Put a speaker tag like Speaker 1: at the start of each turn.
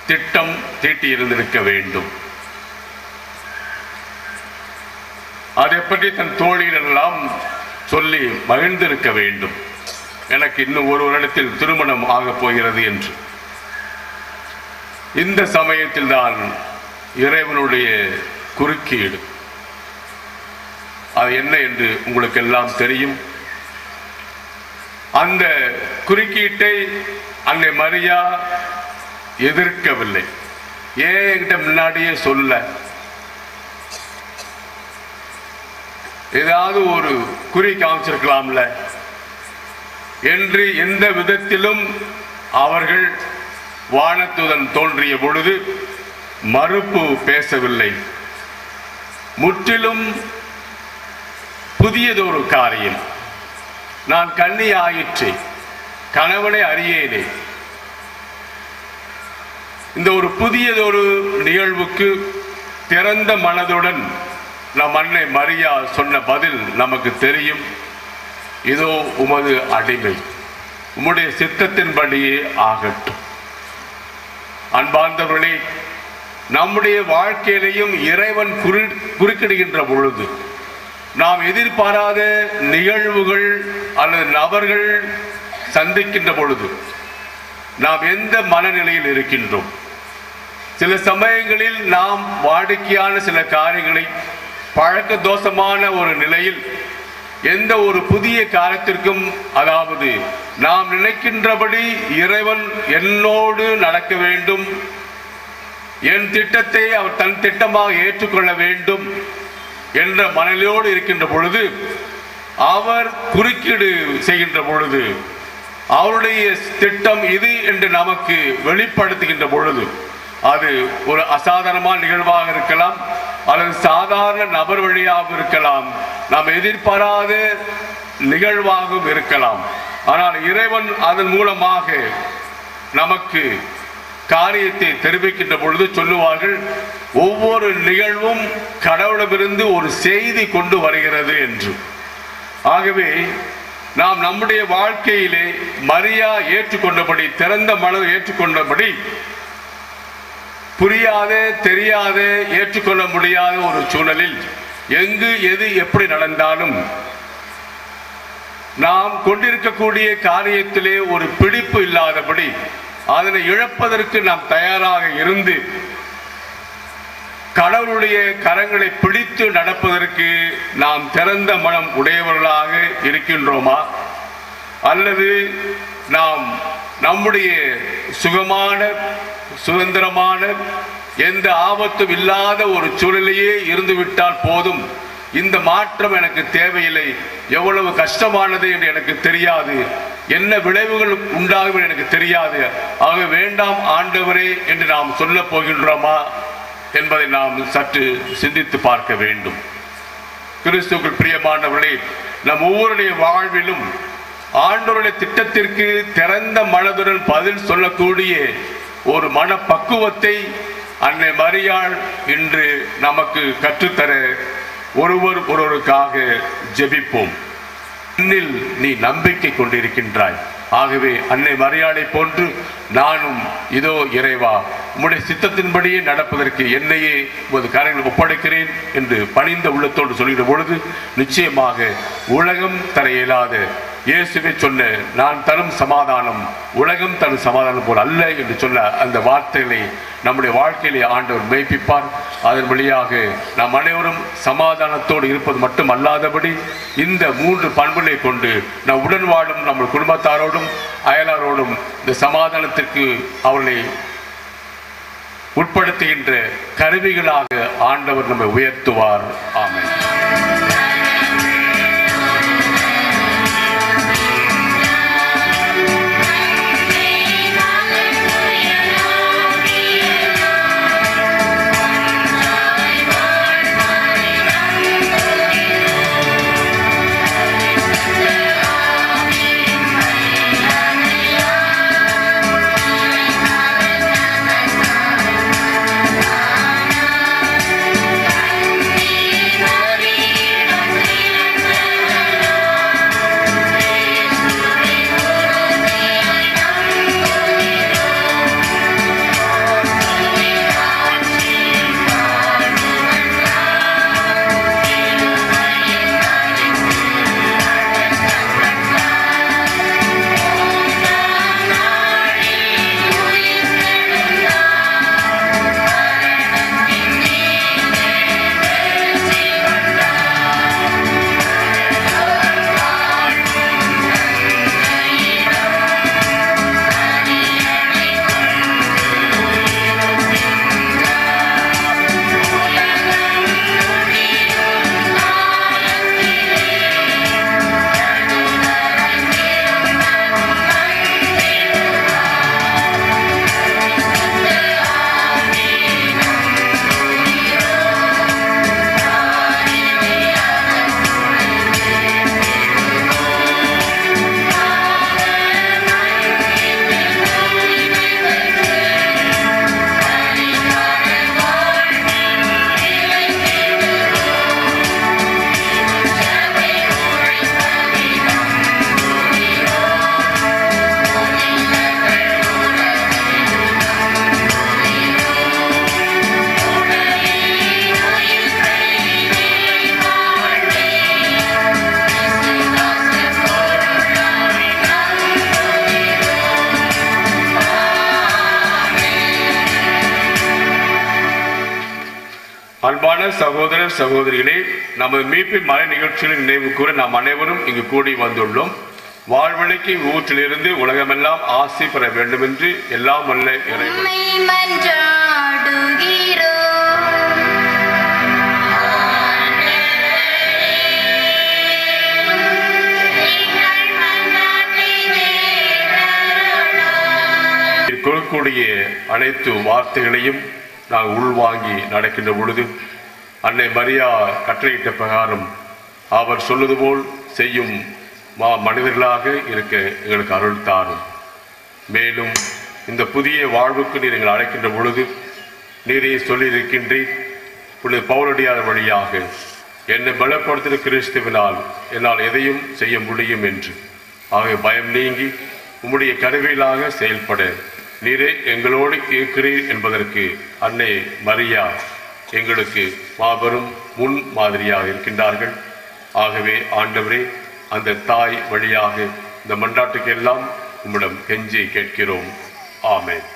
Speaker 1: திட்டம் தீட்டியிருந்திருக்க வேண்டும். அதை பற்றி தன் தோழிகளெல்லாம் சொல்லி மகிழ்ந்திருக்க வேண்டும். எனக்கு இன்னும் ஒரு வருடத்தில் திருமணம் ஆகப் போகிறது என்று. இந்த சமயத்தில் தான் இறைவனுடைய குறுக்கீடு. அது என்ன என்று உங்களுக்கு எல்லாம் தெரியும். அந்த குறுக்கீட்டை அன்னை மரியா எதிர்க்கவில்லை. ஏன் என்கிட்ட முன்னாடியே சொல்ல, ஏதாவது ஒரு குறி காமிச்சிருக்கலாம்ல என்று எந்த விதத்திலும் அவர்கள் வானத்துடன் தோன்றிய பொழுது மறுப்பு பேசவில்லை. முற்றிலும் புதியதொரு காரியம். நான் கன்னி ஆயிற்று, கணவனை அறியேனே. இந்த ஒரு புதியதொரு நிகழ்வுக்கு திறந்த மனதுடன் நம் அன்னை மரியா சொன்ன பதில் நமக்கு தெரியும். இதோ உமது அடிமை, உம்முடைய சித்தத்தின்படியே ஆகட்டும். அன்பார்ந்தவர்களே, நம்முடைய வாழ்க்கையிலையும் இறைவன் குறுக்கிடுகின்ற பொழுது, நாம் எதிர்பாராத நிகழ்வுகள் அல்லது நபர்கள் சந்திக்கின்ற பொழுது நாம் எந்த மனநிலையில் இருக்கின்றோம்? சில சமயங்களில் நாம் வாடிக்கையான சில காரியங்களை பழக்க தோஷமான ஒரு நிலையில் எந்த ஒரு புதிய காலத்திற்கும், அதாவது நாம் நினைக்கின்றபடி இறைவன் என்னோடு நடக்க வேண்டும், என் திட்டத்தை அவர் தன் திட்டமாக ஏற்றுக்கொள்ள வேண்டும் என்ற மனநிலையோடு இருக்கின்ற பொழுது, அவர் குறுக்கீடு செய்கின்ற பொழுது, அவருடைய திட்டம் இது என்று நமக்கு வெளிப்படுத்துகின்ற பொழுது, அது ஒரு அசாதாரணமான நிகழ்வாக இருக்கலாம், அல்லது சாதாரண நபர் வழியாக இருக்கலாம், நாம் எதிர்பாராத நிகழ்வாகவும் இருக்கலாம். ஆனால் இறைவன் அதன் மூலமாக நமக்கு காரியத்தை தெரிவிக்கின்ற பொழுது சொல்லுவார்கள், ஒவ்வொரு நிகழ்வும் கடவுளிடமிருந்து ஒரு செய்தி கொண்டு வருகிறது என்று. ஆகவே நாம் நம்முடைய வாழ்க்கையிலே மரியா ஏற்றுக்கொண்டபடி, திறந்த மனதை ஏற்றுக்கொண்டபடி, புரியாத தெரியாத ஏற்றுக்கொள்ள முடியாத ஒரு சூழலில் எங்கு எது எப்படி நடந்தாலும் நாம் கொண்டிருக்கக்கூடிய காரியத்திலே ஒரு பிடிப்பு இல்லாதபடி அதனை இழப்பதற்கு நாம் தயாராக இருந்து கடவுளுடைய கரங்களை பிடித்து நடப்பதற்கு நாம் திறந்த மனம் உடையவர்களாக இருக்கின்றோமா? அல்லது நாம் நம்முடைய சுகமான சுதந்திரமான எந்த ஆபத்தும் இல்லாத ஒரு சூழலையே இருந்துவிட்டால் போதும், இந்த மாற்றம் எனக்கு தேவையில்லை, எவ்வளவு கஷ்டமானது என்று எனக்கு தெரியாது, என்ன விளைவுகள் உண்டாகும் எனக்கு தெரியாது, ஆக வேண்டாம் ஆண்டவரே என்று நாம் சொல்ல போகின்றோமா என்பதை நாம் சற்று சிந்தித்து பார்க்க வேண்டும். கிறிஸ்துவுக்குள் பிரியமானவர்களே, நம் ஒவ்வொருடைய வாழ்விலும் ஆண்டவருடைய திட்டத்திற்கு திறந்த மனதுடன் பதில் சொல்லக்கூடிய ஒரு மனப்பக்குவத்தை அன்னை மரியாள் இன்று நமக்கு கற்றுத்தர ஒருவருக்காக ஜெபிப்போம். என்னில் நீ நம்பிக்கை கொண்டிருக்கின்றாய், ஆகவே அன்னை மரியாளை போன்று நானும் இதோ இறைவா உம்முடைய சித்தத்தின்படியே நடப்பதற்கு என்னையே உமது கரங்களில் ஒப்படைக்கிறேன் என்று பணிந்த உள்ளத்தோடு சொல்கிற பொழுது நிச்சயமாக உலகம் தர இயலாத இயேசுவே சொன்ன நான் தரும் சமாதானம் உலகம் தரும் சமாதானம் போல் அல்ல என்று சொல்ல அந்த வார்த்தைகளை நம்முடைய வாழ்க்கையிலே ஆண்டவர் மெய்ப்பிப்பார். அதன் வழியாக நாம் அனைவரும் சமாதானத்தோடு இருப்பது மட்டும் அல்லாதபடி இந்த 3 பண்புகளை கொண்டு நம் உடன் வாழும் நம்ம குடும்பத்தாரோடும் அயலாரோடும் இந்த சமாதானத்திற்கு அவர்களை உட்படுத்துகின்ற கருவிகளாக ஆண்டவர் நம்மை உயர்த்துவார். ஆமென்.
Speaker 2: Maria.
Speaker 1: அன்பான சகோதரர் சகோதரிகளே, நமது மீட்பின் மலை நிகழ்ச்சிகளின் நினைவு கூற நாம் அனைவரும் இங்கு கூடி வந்துள்ளோம். வாழ்வழிக்கு ஊற்றிலிருந்து உலகமெல்லாம் ஆசி பெற வேண்டும் என்று எல்லாம் வல்ல இறைவன் கொடுக்கக்கூடிய அனைத்து வார்த்தைகளையும் நாங்கள் உள்வாங்கி நடக்கின்ற பொழுது அன்னை மரியா கட்டளையிட்ட பிரகாரம் அவர் சொல்வது போல் செய்யும் மனிதர்களாக இருக்க எங்களுக்கு அருள் தாரும். மேலும் இந்த புதிய வாழ்வுக்கு நீர் எங்களை அழைக்கின்ற பொழுது நீரே சொல்லியிருக்கின்றீர், புனித பவுலடியார் வழியாக என்னை பலப்படுத்தின கிறிஸ்துவினால் என்னால் எதையும் செய்ய முடியும் என்று. ஆகவே பயம் நீங்கி உம்முடைய கருவியலாக செயல்பட நீரே எங்களோடு இருக்கிறீர் என்பதற்கு அன்னை மரியா எங்களுக்கு மாபெரும் முன் மாதிரியாக இருக்கின்றார்கள். ஆகவே ஆண்டவரே, அந்த தாய் வழியாக இந்த மன்றாட்டுக்கு எல்லாம் உம்மிடம் கெஞ்சி கேட்கிறோம். ஆமென்.